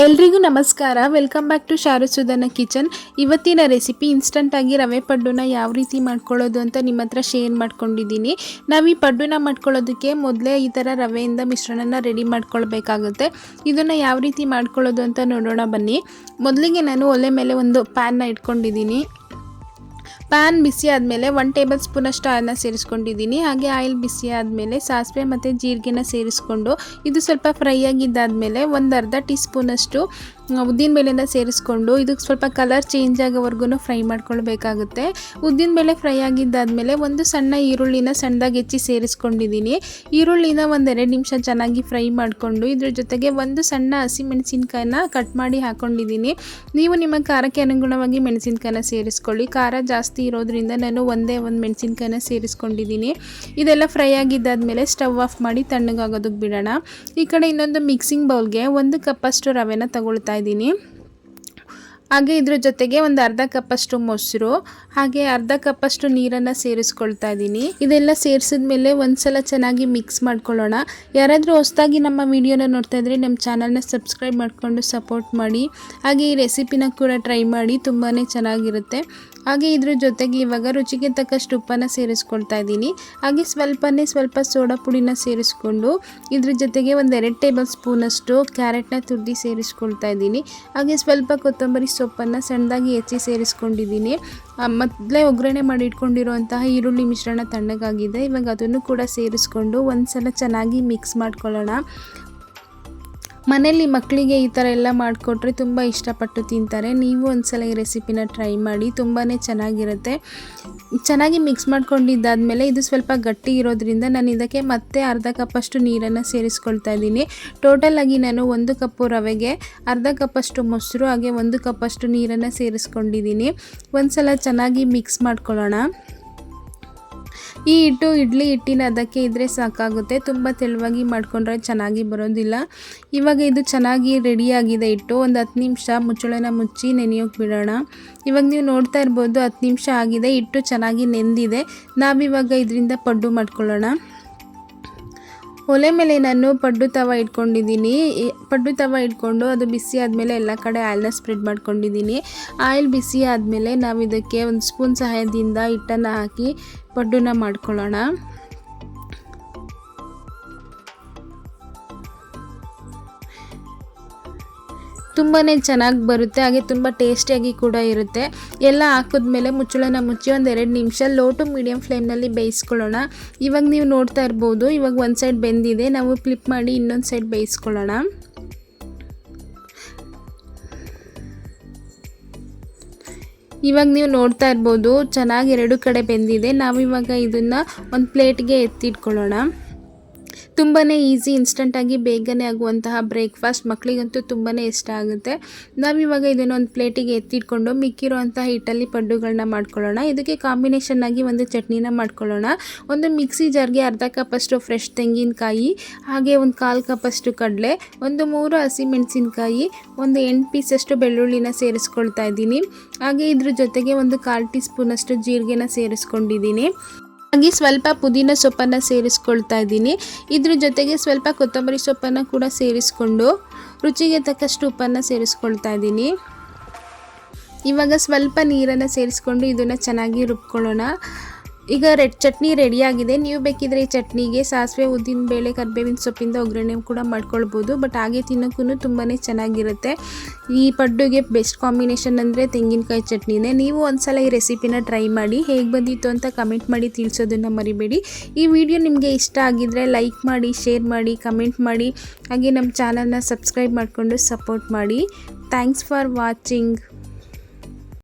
ಎಲ್ರಿಗೂ ನಮಸ್ಕಾರ. Welcome back to ಶಾರುಸುಧನ ಕಿಚನ್. ಇವತ್ತಿನ ರೆಸಿಪಿ ಇನ್ಸ್ಟಂಟಾಗಿ ರವೆ ಪಡ್ಡುನ ಯಾವ ರೀತಿ ಮಾಡ್ಕೊಳ್ಳೋದು ಅಂತ ನಿಮ್ಮ ಹತ್ರ ಶೇರ್ ಮಾಡ್ಕೊಂಡಿದ್ದೀನಿ. ನಾವು ಈ ಪಡ್ಡುನ ಮಾಡ್ಕೊಳ್ಳೋದಕ್ಕೆ ಮೊದಲೇ ಈ ಥರ ರವೆಯಿಂದ ಮಿಶ್ರಣನ ರೆಡಿ ಮಾಡ್ಕೊಳ್ಬೇಕಾಗುತ್ತೆ. ಇದನ್ನು ಯಾವ ರೀತಿ ಮಾಡ್ಕೊಳ್ಳೋದು ಅಂತ ನೋಡೋಣ ಬನ್ನಿ. ಮೊದಲಿಗೆ ನಾನು ಒಲೆ ಮೇಲೆ ಒಂದು ಪ್ಯಾನ್ನ ಇಟ್ಕೊಂಡಿದ್ದೀನಿ. ಪ್ಯಾನ್ ಬಿಸಿ ಆದಮೇಲೆ 1 ಟೇಬಲ್ ಸ್ಪೂನಷ್ಟು ಆಯಿಲ್ನ ಸೇರಿಸ್ಕೊಂಡಿದ್ದೀನಿ. ಹಾಗೆ ಆಯಿಲ್ ಬಿಸಿ ಆದಮೇಲೆ ಸಾಸಿವೆ ಮತ್ತು ಜೀರಿಗೆನ ಸೇರಿಸ್ಕೊಂಡು ಇದು ಸ್ವಲ್ಪ ಫ್ರೈ ಆಗಿದ್ದಾದಮೇಲೆ ಒಂದು ಅರ್ಧ ಟೀ ಸ್ಪೂನಷ್ಟು ಉದ್ದಿನಬೇಳೆನ ಸೇರಿಸ್ಕೊಂಡು ಇದಕ್ಕೆ ಸ್ವಲ್ಪ ಕಲರ್ ಚೇಂಜ್ ಆಗೋವರೆಗೂ ಫ್ರೈ ಮಾಡ್ಕೊಳ್ಬೇಕಾಗುತ್ತೆ. ಉದ್ದಿನಬೇಳೆ ಫ್ರೈ ಆಗಿದ್ದಾದಮೇಲೆ ಒಂದು ಸಣ್ಣ ಈರುಳ್ಳಿನ ಸಣ್ಣದಾಗಿ ಹೆಚ್ಚಿ ಸೇರಿಸ್ಕೊಂಡಿದ್ದೀನಿ. ಈರುಳ್ಳಿನ 1-2 ನಿಮಿಷ ಚೆನ್ನಾಗಿ ಫ್ರೈ ಮಾಡಿಕೊಂಡು ಇದ್ರ ಜೊತೆಗೆ ಒಂದು ಸಣ್ಣ ಹಸಿಮೆಣಸಿನ್ಕಾಯಿನ ಕಟ್ ಮಾಡಿ ಹಾಕ್ಕೊಂಡಿದ್ದೀನಿ. ನೀವು ನಿಮ್ಮ ಖಾರಕ್ಕೆ ಅನುಗುಣವಾಗಿ ಮೆಣಸಿನ್ಕಾಯಿನ ಸೇರಿಸ್ಕೊಳ್ಳಿ. ಖಾರ ಜಾಸ್ತಿ ಇರೋದ್ರಿಂದ ನಾನು ಒಂದೇ ಒಂದು ಮೆಣಸಿನ್ಕಾಯಿನ ಸೇರಿಸ್ಕೊಂಡಿದ್ದೀನಿ. ಇದೆಲ್ಲ ಫ್ರೈ ಆಗಿದ್ದಾದಮೇಲೆ ಸ್ಟವ್ ಆಫ್ ಮಾಡಿ ತಣ್ಣಗಾಗೋದಕ್ಕೆ ಬಿಡೋಣ. ಈ ಕಡೆ ಇನ್ನೊಂದು ಮಿಕ್ಸಿಂಗ್ ಬೌಲ್ಗೆ 1 ಕಪ್ಪಷ್ಟು ರವೆನ ತಗೊಳ್ತಾ ಇದ್ದೀನಿ. ಹಾಗೆ ಇದ್ರ ಜೊತೆಗೆ ಒಂದು ಅರ್ಧ ಕಪ್ಪಷ್ಟು ಮೊಸರು ಹಾಗೆ ಅರ್ಧ ಕಪ್ಪಷ್ಟು ನೀರನ್ನು ಸೇರಿಸ್ಕೊಳ್ತಾ ಇದ್ದೀನಿ. ಇದೆಲ್ಲ ಸೇರಿಸಿದ್ಮೇಲೆ ಒಂದ್ಸಲ ಚೆನ್ನಾಗಿ ಮಿಕ್ಸ್ ಮಾಡ್ಕೊಳ್ಳೋಣ. ಯಾರಾದರೂ ಹೊಸದಾಗಿ ನಮ್ಮ ವಿಡಿಯೋನ ನೋಡ್ತಾ ಇದ್ರೆ ನಮ್ಮ ಚಾನಲ್ನ ಸಬ್ಸ್ಕ್ರೈಬ್ ಮಾಡಿಕೊಂಡು ಸಪೋರ್ಟ್ ಮಾಡಿ. ಹಾಗೆ ಈ ರೆಸಿಪಿನ ಕೂಡ ಟ್ರೈ ಮಾಡಿ, ತುಂಬಾ ಚೆನ್ನಾಗಿರುತ್ತೆ. ಹಾಗೆ ಇದ್ರ ಜೊತೆಗೆ ಇವಾಗ ರುಚಿಗೆ ತಕ್ಕಷ್ಟು ಉಪ್ಪನ್ನು ಸೇರಿಸ್ಕೊಳ್ತಾ ಇದ್ದೀನಿ. ಹಾಗೆ ಸ್ವಲ್ಪ ಸೋಡಾ ಪುಡಿನ ಸೇರಿಸ್ಕೊಂಡು ಇದ್ರ ಜೊತೆಗೆ 2 ಟೇಬಲ್ ಸ್ಪೂನಷ್ಟು ಕ್ಯಾರೆಟ್ನ ತುರ್ದಿ ಸೇರಿಸ್ಕೊಳ್ತಾ ಇದ್ದೀನಿ. ಹಾಗೆ ಸ್ವಲ್ಪ ಕೊತ್ತಂಬರಿ ಸೊಪ್ಪನ್ನು ಸಣ್ಣದಾಗಿ ಹೆಚ್ಚಿ ಸೇರಿಸ್ಕೊಂಡಿದ್ದೀನಿ. ಮೊದಲೇ ಒಗ್ಗರಣೆ ಮಾಡಿ ಇಟ್ಕೊಂಡಿರುವಂತಹ ಈರುಳ್ಳಿ ಮಿಶ್ರಣ ತಣ್ಣಗಾಗಿದೆ. ಇವಾಗ ಅದನ್ನು ಕೂಡ ಸೇರಿಸ್ಕೊಂಡು ಒಂದ್ಸಲ ಚೆನ್ನಾಗಿ ಮಿಕ್ಸ್ ಮಾಡ್ಕೊಳ್ಳೋಣ. ಮನೇಲಿ ಮಕ್ಕಳಿಗೆ ಈ ಥರ ಎಲ್ಲ ಮಾಡಿಕೊಟ್ರೆ ತುಂಬ ಇಷ್ಟಪಟ್ಟು ತಿಂತಾರೆ. ನೀವು ಒಂದ್ಸಲ ಈ ರೆಸಿಪಿನ ಟ್ರೈ ಮಾಡಿ, ತುಂಬಾ ಚೆನ್ನಾಗಿರುತ್ತೆ. ಚೆನ್ನಾಗಿ ಮಿಕ್ಸ್ ಮಾಡ್ಕೊಂಡಿದ್ದಾದಮೇಲೆ ಇದು ಸ್ವಲ್ಪ ಗಟ್ಟಿ ಇರೋದ್ರಿಂದ ನಾನು ಇದಕ್ಕೆ ಮತ್ತೆ ಅರ್ಧ ಕಪ್ಪಷ್ಟು ನೀರನ್ನು ಸೇರಿಸ್ಕೊಳ್ತಾ ಇದ್ದೀನಿ. ಟೋಟಲಾಗಿ ನಾನು 1 ಕಪ್ಪು ರವೆಗೆ ಅರ್ಧ ಕಪ್ಪಷ್ಟು ಮೊಸರು ಹಾಗೆ 1 ಕಪ್ಪಷ್ಟು ನೀರನ್ನು ಸೇರಿಸ್ಕೊಂಡಿದ್ದೀನಿ. ಒಂದ್ಸಲ ಚೆನ್ನಾಗಿ ಮಿಕ್ಸ್ ಮಾಡ್ಕೊಳ್ಳೋಣ. ಈ ಹಿಟ್ಟು ಇಡ್ಲಿ ಹಿಟ್ಟಿನ ಅದಕ್ಕೆ ಇದ್ದರೆ ಸಾಕಾಗುತ್ತೆ. ತುಂಬ ತೆಳುವಾಗಿ ಮಾಡಿಕೊಂಡ್ರೆ ಚೆನ್ನಾಗಿ ಬರೋದಿಲ್ಲ. ಇವಾಗ ಇದು ಚೆನ್ನಾಗಿ ರೆಡಿಯಾಗಿದೆ ಹಿಟ್ಟು. ಒಂದು 10 ನಿಮಿಷ ಮುಚ್ಚಳನ ಮುಚ್ಚಿ ನೆನೆಯೋಕೆ ಬಿಡೋಣ. ಇವಾಗ ನೀವು ನೋಡ್ತಾ ಇರ್ಬೋದು 10 ನಿಮಿಷ ಆಗಿದೆ, ಹಿಟ್ಟು ಚೆನ್ನಾಗಿ ನೆಂದಿದೆ. ನಾವಿವಾಗ ಇದರಿಂದ ಪಡ್ಡು ಮಾಡ್ಕೊಳ್ಳೋಣ. ಒಲೆ ಮೇಲೆ ನಾನು ಪಡ್ಡು ತವ ಇಟ್ಕೊಂಡಿದ್ದೀನಿ. ಪಡ್ಡು ತವ ಇಟ್ಕೊಂಡು ಅದು ಬಿಸಿ ಆದಮೇಲೆ ಎಲ್ಲ ಕಡೆ ಆಯಿಲ್ನ ಸ್ಪ್ರೆಡ್ ಮಾಡ್ಕೊಂಡಿದ್ದೀನಿ. ಆಯಿಲ್ ಬಿಸಿ ಆದಮೇಲೆ ನಾವು ಇದಕ್ಕೆ 1 ಸ್ಪೂನ್ ಸಹಾಯದಿಂದ ಹಿಟ್ಟನ್ನು ಹಾಕಿ ಪಡ್ಡುನ ಮಾಡ್ಕೊಳ್ಳೋಣ. ತುಂಬಾ ಚೆನ್ನಾಗಿ ಬರುತ್ತೆ, ಹಾಗೆ ತುಂಬ ಟೇಸ್ಟಿಯಾಗಿ ಕೂಡ ಇರುತ್ತೆ. ಎಲ್ಲ ಹಾಕಿದ್ಮೇಲೆ ಮುಚ್ಚಳನ ಮುಚ್ಚಿ 1-2 ನಿಮಿಷ ಲೋ ಟು ಮೀಡಿಯಮ್ ಫ್ಲೇಮ್ನಲ್ಲಿ ಬೇಯಿಸ್ಕೊಳ್ಳೋಣ. ಇವಾಗ ನೀವು ನೋಡ್ತಾ ಇರ್ಬೋದು, ಇವಾಗ ಒಂದು ಸೈಡ್ ಬೆಂದಿದೆ. ನಾವು ಫ್ಲಿಪ್ ಮಾಡಿ ಇನ್ನೊಂದು ಸೈಡ್ ಬೇಯಿಸ್ಕೊಳ್ಳೋಣ. ಇವಾಗ ನೀವು ನೋಡ್ತಾ ಇರ್ಬೋದು ಚೆನ್ನಾಗಿ 2 ಕಡೆ ಬೆಂದಿದೆ. ನಾವಿವಾಗ ಇದನ್ನು ಒಂದು ಪ್ಲೇಟ್ಗೆ ಎತ್ತಿಟ್ಕೊಳ್ಳೋಣ. ತುಂಬಾ ಈಸಿ, ಇನ್ಸ್ಟಂಟಾಗಿ ಬೇಗನೆ ಆಗುವಂತಹ ಬ್ರೇಕ್ಫಾಸ್ಟ್. ಮಕ್ಕಳಿಗಂತೂ ತುಂಬಾ ಇಷ್ಟ ಆಗುತ್ತೆ. ನಾವಿವಾಗ ಇದನ್ನು ಒಂದು ಪ್ಲೇಟಿಗೆ ಎತ್ತಿಟ್ಕೊಂಡು ಮಿಕ್ಕಿರುವಂತಹ ಹಿಟ್ಟಲ್ಲಿ ಪಡ್ಡುಗಳನ್ನ ಮಾಡ್ಕೊಳ್ಳೋಣ. ಇದಕ್ಕೆ ಕಾಂಬಿನೇಷನ್ ಆಗಿ ಒಂದು ಚಟ್ನಿನ ಮಾಡ್ಕೊಳ್ಳೋಣ. ಒಂದು ಮಿಕ್ಸಿ ಜಾರ್ಗೆ ಅರ್ಧ ಕಪ್ಪಷ್ಟು ಫ್ರೆಶ್ ತೆಂಗಿನಕಾಯಿ ಹಾಗೆ ಒಂದು 1/4 ಕಪ್ಪಷ್ಟು ಕಡಲೆ, ಒಂದು 3 ಹಸಿಮೆಣಸಿನ್ಕಾಯಿ, ಒಂದು 8 ಪೀಸಷ್ಟು ಬೆಳ್ಳುಳ್ಳಿನ ಸೇರಿಸ್ಕೊಳ್ತಾ ಇದ್ದೀನಿ. ಹಾಗೆ ಇದ್ರ ಜೊತೆಗೆ ಒಂದು 1/4 ಟೀ ಸ್ಪೂನಷ್ಟು ಜೀರಿಗೆನ ಸೇರಿಸ್ಕೊಂಡಿದ್ದೀನಿ. ಹಾಗೆ ಸ್ವಲ್ಪ ಪುದೀನ ಸೊಪ್ಪನ್ನು ಸೇರಿಸ್ಕೊಳ್ತಾ ಇದ್ದೀನಿ. ಇದ್ರ ಜೊತೆಗೆ ಸ್ವಲ್ಪ ಕೊತ್ತಂಬರಿ ಸೊಪ್ಪನ್ನು ಕೂಡ ಸೇರಿಸ್ಕೊಂಡು ರುಚಿಗೆ ತಕ್ಕಷ್ಟು ಉಪ್ಪನ್ನು ಸೇರಿಸ್ಕೊಳ್ತಾ ಇದ್ದೀನಿ. ಇವಾಗ ಸ್ವಲ್ಪ ನೀರನ್ನು ಸೇರಿಸ್ಕೊಂಡು ಇದನ್ನು ಚೆನ್ನಾಗಿ ರುಬ್ಕೊಳ್ಳೋಣ. ಈಗ ಚಟ್ನಿ ರೆಡಿಯಾಗಿದೆ. ನೀವು ಬೇಕಿದ್ರೆ ಈ ಚಟ್ನಿಗೆ ಸಾಸಿವೆ, ಉದ್ದಿನಬೇಳೆ, ಕರಿಬೇವಿನ ಸೊಪ್ಪಿಂದ ಒಗ್ಗರಣೆ ಕೂಡ ಮಾಡ್ಕೊಳ್ಬೋದು. ಬಟ್ ಹಾಗೆ ತಿನ್ನೋಕ್ಕೂ ತುಂಬಾ ಚೆನ್ನಾಗಿರುತ್ತೆ. ಈ ಪಡ್ಡುಗೆ ಬೆಸ್ಟ್ ಕಾಂಬಿನೇಷನ್ ಅಂದರೆ ತೆಂಗಿನಕಾಯಿ ಚಟ್ನಿನೇ. ನೀವು ಒಂದ್ಸಲ ಈ ರೆಸಿಪಿನ ಟ್ರೈ ಮಾಡಿ, ಹೇಗೆ ಬಂದಿತ್ತು ಅಂತ ಕಮೆಂಟ್ ಮಾಡಿ ತಿಳಿಸೋದನ್ನು ಮರಿಬೇಡಿ. ಈ ವಿಡಿಯೋ ನಿಮಗೆ ಇಷ್ಟ ಆಗಿದ್ದರೆ ಲೈಕ್ ಮಾಡಿ, ಶೇರ್ ಮಾಡಿ, ಕಮೆಂಟ್ ಮಾಡಿ. ಹಾಗೆ ನಮ್ಮ ಚಾನಲ್ನ ಸಬ್ಸ್ಕ್ರೈಬ್ ಮಾಡಿಕೊಂಡು ಸಪೋರ್ಟ್ ಮಾಡಿ. Thanks for watching.